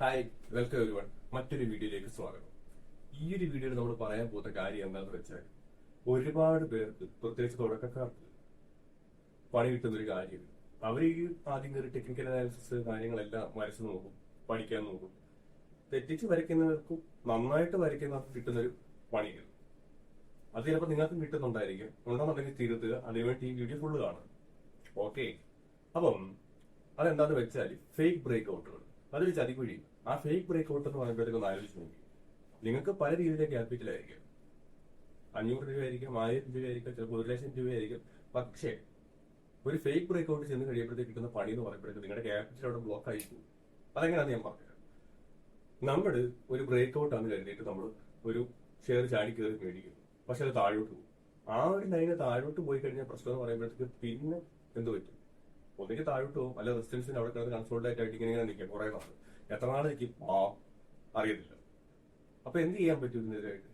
Hi, welcome everyone. മറ്റൊരു വീഡിയോയിലേക്ക് സ്വാഗതം. ഈ ഒരു വീഡിയോയിൽ നമ്മൾ പറയാൻ പോകുന്ന കാര്യം എന്താണെന്ന് വെച്ചാൽ, ഒരുപാട് പേർക്ക്, പ്രത്യേകിച്ച് തുടക്കക്കാർക്ക് പണി കിട്ടുന്ന ഒരു കാര്യം. അവർ ഈ ആദ്യം കയറി ടെക്നിക്കൽ അനാലിസിസ് കാര്യങ്ങളെല്ലാം വരച്ചു നോക്കും, പഠിക്കാൻ നോക്കും. തെറ്റിച്ച് വരയ്ക്കുന്നവർക്കും നന്നായിട്ട് വരയ്ക്കുന്നവർക്കും കിട്ടുന്നൊരു പണിയാണ്. അത് ചിലപ്പോൾ നിങ്ങൾക്കും കിട്ടുന്നുണ്ടായിരിക്കും. ഉണ്ടെന്നുണ്ടെങ്കിൽ തിരുത്തുക, അതിനുവേണ്ടി ഈ വീഡിയോ ഫുള്ള് കാണുക. ഓക്കെ, അപ്പം അതെന്താന്ന് വെച്ചാൽ ഫേക്ക് ബ്രേക്ക് ഔട്ടുകൾ. അതൊരു ചതിക്കുഴി. ആ ഫേക്ക് ബ്രേക്ക് ഔട്ട് എന്ന് പറയുമ്പോഴത്തേക്ക് ഒന്ന് ആലോചിച്ച് നോക്കി. നിങ്ങൾക്ക് പല രീതിയിലെ ക്യാപിറ്റലായിരിക്കും. 500 രൂപയായിരിക്കും, 1000 രൂപയായിരിക്കും, ചിലപ്പോൾ 1,00,000 രൂപയായിരിക്കും. പക്ഷേ ഒരു ഫേക്ക് ബ്രേക്ക് ഔട്ട് ചെന്ന് കഴിയുമ്പോഴത്തേക്ക് കിട്ടുന്ന പണി എന്ന് പറയുമ്പോഴത്തേക്ക് നിങ്ങളുടെ ക്യാപിറ്റൽ അവിടെ ബ്ലോക്ക് ആയി പോകും. അതെങ്ങനെയാണെന്ന് ഞാൻ പറഞ്ഞത്. നമ്മൾ ഒരു ബ്രേക്ക് ഔട്ട് ആണെന്ന് കരുതിയിട്ട് നമ്മൾ ഒരു ഷെയർ ചാടി കയറി മേടിക്കും. പക്ഷെ അത് താഴോട്ട് പോകും. ആ ഒരു ലൈന് താഴോട്ട് പോയി കഴിഞ്ഞാൽ പ്രശ്നം എന്ന് പറയുമ്പോഴത്തേക്ക് പിന്നെ എന്ത് പറ്റും? ഒന്നിക്ക് താഴോട്ട് പോകും, അല്ല റെസിസ്റ്റൻസിന് അവിടെ കിടന്ന് കൺസോൾട്ടേറ്റ് ആയിട്ട് ഇങ്ങനെ നിൽക്കാം കുറെ നാൾ. എത്ര നാൾ നിൽക്കും അറിയത്തില്ല. അപ്പൊ എന്ത് ചെയ്യാൻ പറ്റും ഇതിനെതിരായിട്ട്?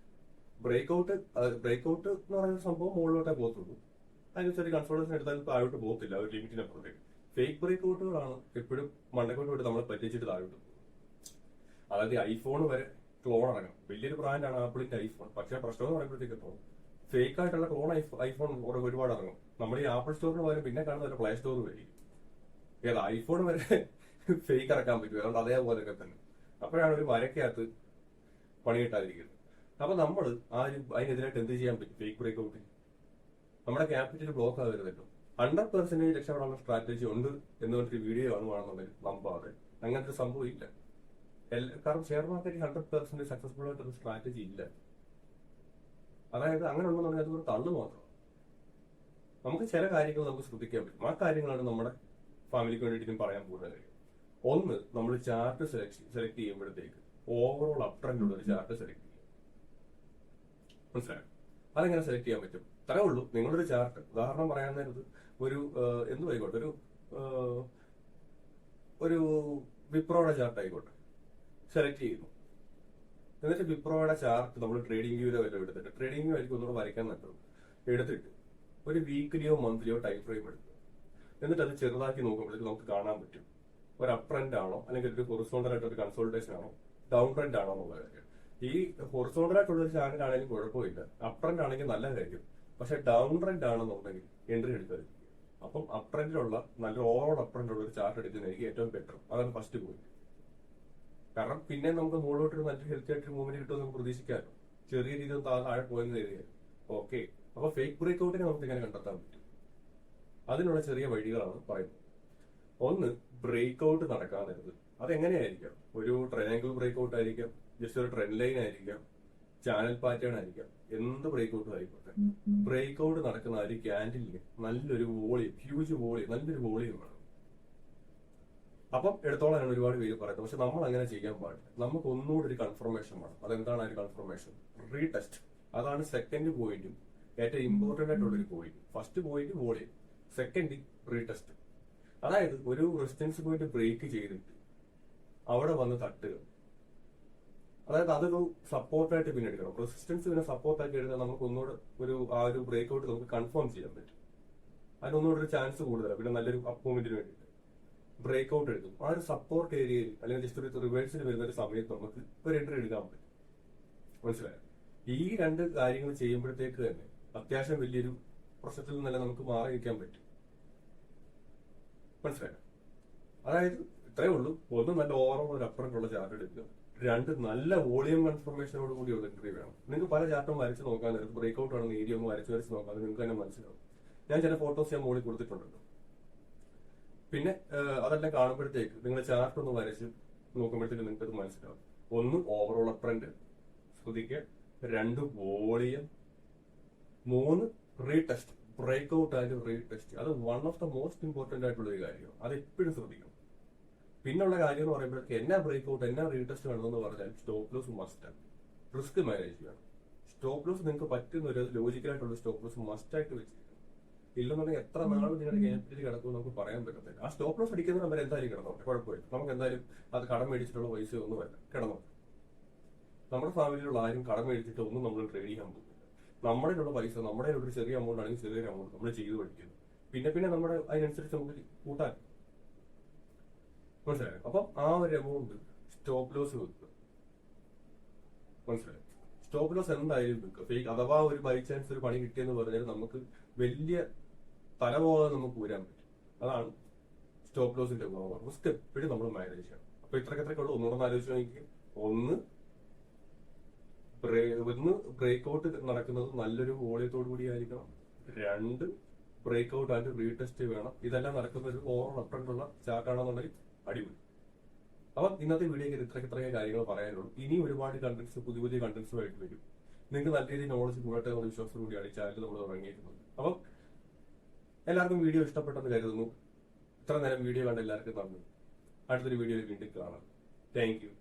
ബ്രേക്ക് ഔട്ട് എന്ന് പറയുന്ന സംഭവം മുകളിലോട്ടേ പോകത്തുള്ളൂ. അതിനനുസരിച്ച് കൺസോൾട്ടേഷൻ എടുത്താൽ താഴോട്ട് പോകത്തില്ല, ഒരു ലിമിറ്റിനപ്പുറത്തേക്ക്. ഫേക്ക് ബ്രേക്ക് ഔട്ടുകളാണ് എപ്പോഴും മണ്ടക്കോട്ട് പോയിട്ട് നമ്മളെ പറ്റിച്ചിട്ട് താഴോട്ട് പോകും. അതായത് ഐഫോൺ വരെ ക്ലോൺ ഇറങ്ങും. വലിയൊരു ബ്രാൻഡാണ് ആപ്പിളിന്റെ ഐഫോൺ. പക്ഷേ പ്രശ്നം എന്ന് പറയുമ്പോഴത്തേക്ക് ഫേക്ക് ആയിട്ടുള്ള ക്ലോൺ ഐഫോൺ ഒരുപാട് ഇറങ്ങും. നമ്മൾ ഈ ആപ്പിൾ സ്റ്റോറിന് പകരം പിന്നെ കാണുന്ന പ്ലേ സ്റ്റോർ വരും. ഏതാ ഐഫോൺ വരെ ഫേക്ക് ഇറക്കാൻ പറ്റും. അതുകൊണ്ട് അതേപോലെയൊക്കെ തന്നെ. അപ്പോഴാണ് ഒരു വരക്കകത്ത് പണി കിട്ടാതിരിക്കുന്നത്. അപ്പൊ നമ്മൾ അതിനെതിരായിട്ട് എന്ത് ചെയ്യാൻ പറ്റും? ഫേക്ക് ബ്രേക്ക് ഔട്ട് നമ്മുടെ ക്യാപിറ്റൽ ബ്ലോക്ക് ആകരുതല്ലോ. 100% രക്ഷപ്പെടാനുള്ള സ്ട്രാറ്റജി ഉണ്ട് എന്ന് പറഞ്ഞൊരു വീഡിയോ കാണുവാണെന്നുണ്ടെങ്കിൽ നമ്പാതെ അങ്ങനത്തെ സംഭവം ഇല്ല. കാരണം ഷെയർ മാർക്കറ്റിൽ 100% സക്സസ്ഫുൾ ആയിട്ടൊരു സ്ട്രാറ്റജി ഇല്ല. അതായത് അങ്ങനെ ഉണ്ടെന്നുണ്ടെങ്കിൽ അതൊരു തള്ളു മാത്രം. നമുക്ക് ചില കാര്യങ്ങൾ നമുക്ക് ശ്രദ്ധിക്കാൻ പറ്റും. ആ കാര്യങ്ങളാണ് നമ്മുടെ ഫാമിലിക്ക് വേണ്ടിയിട്ട് പറയാൻ പോകുന്ന കാര്യം. ഒന്ന്, നമ്മൾ ചാർട്ട് സെലക്ട് ചെയ്യുമ്പോഴത്തേക്ക് ഓവറോൾ അപ് ട്രെൻഡ് ഉള്ള ഒരു ചാർട്ട് സെലക്ട് ചെയ്യും. മനസ്സിലായോ? അതെങ്ങനെ സെലക്ട് ചെയ്യാൻ പറ്റും? അത്രേ ഉള്ളൂ. നിങ്ങളൊരു ചാർട്ട്, ഉദാഹരണം പറയാൻ നേരത്ത് ഒരു ആയിക്കോട്ടെ, ഒരു വിപ്രോയുടെ ചാർട്ട് ആയിക്കോട്ടെ സെലക്ട് ചെയ്യുന്നു. എന്നിട്ട് വിപ്രോയുടെ ചാർട്ട് നമ്മൾ ട്രേഡിംഗ് വ്യൂവിലോ വല്ലതും എടുത്തിട്ട്, ട്രേഡിംഗ് വ്യൂ ആയിരിക്കും ഒന്നുകൂടെ വരയ്ക്കാൻ നല്ലത്, എടുത്തിട്ട് ഒരു വീക്കിലിയോ മന്ത്ലിയോ ടൈം ഫ്രെയിം എടുക്കുക. എന്നിട്ട് അത് ചെറുതാക്കി നോക്കുമ്പോഴേക്ക് നമുക്ക് കാണാൻ പറ്റും ഒരു അപ് ട്രെൻഡ് ആണോ, അല്ലെങ്കിൽ ഒരു ഹൊറിസോണ്ടൽ ആയിട്ട് ഒരു കൺസോൾട്ടേഷൻ ആണോ, ഡൗൺ ട്രെൻഡ് ആണോ എന്നുള്ള കാര്യം. ഈ ഹൊറിസോണ്ടൽ ആയിട്ടുള്ള ഒരു ചാനൽ ആണെങ്കിലും കുഴപ്പമില്ല, അപ് ട്രെൻഡ് ആണെങ്കിൽ നല്ല കാര്യം. പക്ഷെ ഡൗൺ ട്രെൻഡ് ആണെന്നുണ്ടെങ്കിൽ എൻട്രി എടുക്കാതിരിക്കും. അപ്പം അപ് ട്രെൻഡിലുള്ള നല്ല ഓവറോൾ അപ് ട്രെൻഡ് ഉള്ള ഒരു ചാർട്ട് എടുക്കുന്നതായിരിക്കും ഏറ്റവും ബെറ്റർ. അതാണ് ഫസ്റ്റ് പോയിന്റ്. കാരണം പിന്നെ നമുക്ക് മുകളിലോട്ട് നല്ല ഹെൽത്തി ആയിട്ട് മൂവ്മെന്റ് കിട്ടുമെന്ന് നമുക്ക് പ്രതീക്ഷിക്കാമല്ലോ. ചെറിയ രീതിയിൽ താഴെ പോയെന്ന് കരുതിയാൽ ഓക്കെ. അപ്പൊ ഫേക്ക് ബ്രേക്ക് ഔട്ടിനെ നമുക്ക് എങ്ങനെ കണ്ടെത്താൻ പറ്റും? അതിനുള്ള ചെറിയ വഴികളാണ് പറയുന്നത്. ഒന്ന്, ബ്രേക്ക് ഔട്ട് നടക്കാൻ നേരത്ത് അതെങ്ങനെയായിരിക്കാം? ഒരു ട്രയാങ്കിൾ ബ്രേക്ക് ഔട്ട് ആയിരിക്കാം, ജസ്റ്റ് ഒരു ട്രെൻഡ് ലൈൻ ആയിരിക്കാം, ചാനൽ പാറ്റേൺ ആയിരിക്കാം, എന്ത് ബ്രേക്ക് ഔട്ട് ആയിക്കോട്ടെ. ബ്രേക്ക് ഔട്ട് നടക്കുന്ന ഒരു ക്യാൻഡിലിന് നല്ലൊരു വോളിയം, ഹ്യൂജ് വോളിയം, നല്ലൊരു വോളിയം വേണം. അപ്പം എടുത്തോളാണ് ഒരുപാട് പേര് പറയുന്നത്. പക്ഷെ നമ്മൾ അങ്ങനെ ചെയ്യാൻ പാടില്ല. നമുക്ക് ഒന്നുകൂടി ഒരു കൺഫർമേഷൻ വേണം. അതെന്താണ് ആ ഒരു കൺഫർമേഷൻ? റീടെസ്റ്റ്. അതാണ് സെക്കൻഡ് പോയിന്റും ഏറ്റവും ഇമ്പോർട്ടന്റ് ആയിട്ടുള്ള ഒരു point. First point volume, second retest. അതായത് ഒരു റെസിസ്റ്റൻസ് പോയിന്റ് ബ്രേക്ക് ചെയ്തിട്ട് അവിടെ വന്ന് തട്ടുക. അതായത് അതൊരു സപ്പോർട്ടായിട്ട് പിന്നെ എടുക്കണം. റെസിസ്റ്റൻസ് പിന്നെ സപ്പോർട്ടാക്കി എടുത്താൽ നമുക്ക് ഒന്നുകൂടെ ആ ഒരു ബ്രേക്ക് ഔട്ട് നമുക്ക് കൺഫേം ചെയ്യാൻ പറ്റും. അതിനൊന്നുകൂടെ ഒരു ചാൻസ് കൂടുതലാണ്. പിന്നെ നല്ലൊരു അപ്പ് മൂവ്മെന്റിന് വേണ്ടിയിട്ട് ബ്രേക്ക് ഔട്ട് എടുക്കും. ആ ഒരു സപ്പോർട്ട് ഏരിയയിൽ അല്ലെങ്കിൽ ജസ്റ്റ് ഒരു റിവേഴ്സിൽ വരുന്ന ഒരു സമയത്ത് നമുക്ക് ഒരു എൻട്രി എടുക്കാൻ പറ്റും. മനസ്സിലായോ? ഈ രണ്ട് കാര്യങ്ങൾ ചെയ്യുമ്പോഴത്തേക്ക് തന്നെ അത്യാവശ്യം വലിയൊരു പ്രശ്നത്തിൽ നിന്നല്ല നമുക്ക് മാറി നിൽക്കാൻ പറ്റും. മനസ്സിലായോ? അതായത് ഇത്രയേ ഉള്ളൂ. ഒന്ന്, നല്ല ഓവറോൾ ഒരു അപ്പുറത്തുള്ള ചാർട്ട് എടുക്കുക. രണ്ട്, നല്ല വോളിയം കൺഫർമേഷനോട് കൂടിയുള്ള എൻട്രി വേണം. നിങ്ങൾക്ക് പല ചാർട്ടും വരച്ച് നോക്കാൻ നേരം ബ്രേക്ക് ഔട്ട് ആണെന്ന് ഏരിയ ഒന്ന് വരച്ച് നോക്കാൻ നിങ്ങൾക്ക് തന്നെ മനസ്സിലാവും. ഞാൻ ചില ഫോട്ടോസ് ഞാൻ മുകളിൽ കൊടുത്തിട്ടുണ്ടല്ലോ. പിന്നെ അതെല്ലാം കാണുമ്പോഴത്തേക്ക് നിങ്ങൾ ചാർട്ട് ഒന്ന് വരച്ച് നോക്കുമ്പോഴത്തേക്ക് നിങ്ങൾക്ക് അത് മനസ്സിലാവും. ഒന്ന്, ഓവറോൾ അപ് ട്രെൻഡ് ശ്രദ്ധിക്കുക. രണ്ട്, വോളിയം. മൂന്ന്, retest. Break out and retest. അത് one of the most important ആയിട്ടുള്ള ഒരു കാര്യമാണ്. അത് എപ്പോഴും ശ്രദ്ധിക്കണം. പിന്നുള്ള കാര്യം എന്ന് പറയുമ്പോഴേക്ക് എന്നാ ബ്രേക്ക് ഔട്ട്, എന്നാ റീടെസ്റ്റ് വേണമെന്ന് പറഞ്ഞാൽ സ്റ്റോപ്പ് ലോസ് മസ്റ്റാണ്. റിസ്ക് മാനേജ് ചെയ്യണം. സ്റ്റോപ്പ് ലോസ് നിങ്ങൾക്ക് പറ്റുന്ന ഒരു ലോജിക്കലായിട്ടുള്ള സ്റ്റോപ്പ് ലോസ് മസ്റ്റായിട്ട് വെച്ചിരിക്കണം. ഇല്ലെന്നുണ്ടെങ്കിൽ എത്ര നാൾ നിങ്ങളുടെ ക്യാപിറ്റൽ കിടക്കും നമുക്ക് പറയാൻ പറ്റത്തില്ല. ആ സ്റ്റോപ്പ് ലോസ് അടിക്കുന്ന നമ്പർ എന്തായാലും കിടന്നോട്ടെ, കുഴപ്പമില്ല. നമുക്ക് എന്തായാലും അത് കടം മേടിച്ചിട്ടുള്ള പൈസ ഒന്നും വല്ല കിടന്നോട്ടെ. നമ്മുടെ ഫാമിലിയിലുള്ള ആരും കടം മേടിച്ചിട്ട് ഒന്നും നമ്മൾ ട്രേഡ് ചെയ്യാൻ പോകുന്നില്ല. നമ്മുടെ ഉള്ള പൈസ, നമ്മുടെ ഒരു ചെറിയ എമൗണ്ട് ആണെങ്കിൽ ചെറിയൊരു എമൗണ്ട് നമ്മൾ ചെയ്ത് പഠിക്കുന്നു. പിന്നെ നമ്മുടെ അതിനനുസരിച്ച് നമുക്ക് കൂട്ടാൻ മനസ്സിലായോ? അപ്പൊ ആ ഒരു എമൗണ്ട് സ്റ്റോപ്പ് ലോസ് വെക്കുക. മനസ്സിലായോ? സ്റ്റോപ്പ് ലോസ് എന്തായാലും വെക്കുക. ഫേക്ക് അഥവാ ഒരു ബൈ ചാൻസ് ഒരു പണി കിട്ടിയെന്ന് പറഞ്ഞാൽ നമുക്ക് വലിയ തലപോകാതെ നമുക്ക് ഊരാൻ പറ്റും. അതാണ് സ്റ്റോപ്പ് ലോസിന്റെ ഗുണം. റിസ്ക് എപ്പോഴും നമ്മൾ മാനേജ് ചെയ്യണം. അപ്പൊ ഇത്രയൊക്കെ ഉള്ളൂ. ഒന്നുകൂടെ ആലോചിച്ച് നോക്കി. ഒന്ന് ബ്രേക്ക് ഔട്ട് നടക്കുന്നത് നല്ലൊരു വോളിയത്തോടു കൂടി ആയിരിക്കണം. 2 ബ്രേക്ക് ഔട്ട് ആൻഡ് റീടെസ്റ്റ് വേണം. ഇതെല്ലാം നടക്കുന്ന ഒരു ഓവർ റെപ്രണ്ടുള്ള ചാർട്ടാണെന്നുണ്ടെങ്കിൽ അടിപൊളി. അപ്പൊ ഇന്നത്തെ വീഡിയോയിൽ ഇത്രയൊക്കെ കാര്യങ്ങൾ പറയാനുള്ളൂ. ഇനി ഒരുപാട് കണ്ടന്റ്സ്, പുതിയ കണ്ടന്റ്സുമായിട്ട് വരും. നിങ്ങൾക്ക് നല്ല രീതിയിൽ നോളജ് കൂടട്ടെ എന്നുള്ള വിശ്വാസം കൂടിയാണ് ഈ ചാനൽ നമ്മൾ തുടങ്ങിയിരിക്കുന്നത്. അപ്പം എല്ലാവർക്കും വീഡിയോ ഇഷ്ടപ്പെട്ടെന്ന് കരുതുന്നു. ഇത്ര നേരം വീഡിയോ കണ്ട എല്ലാവർക്കും നന്ദി. അടുത്തൊരു വീഡിയോയിൽ വീണ്ടും കാണാം. Thank you.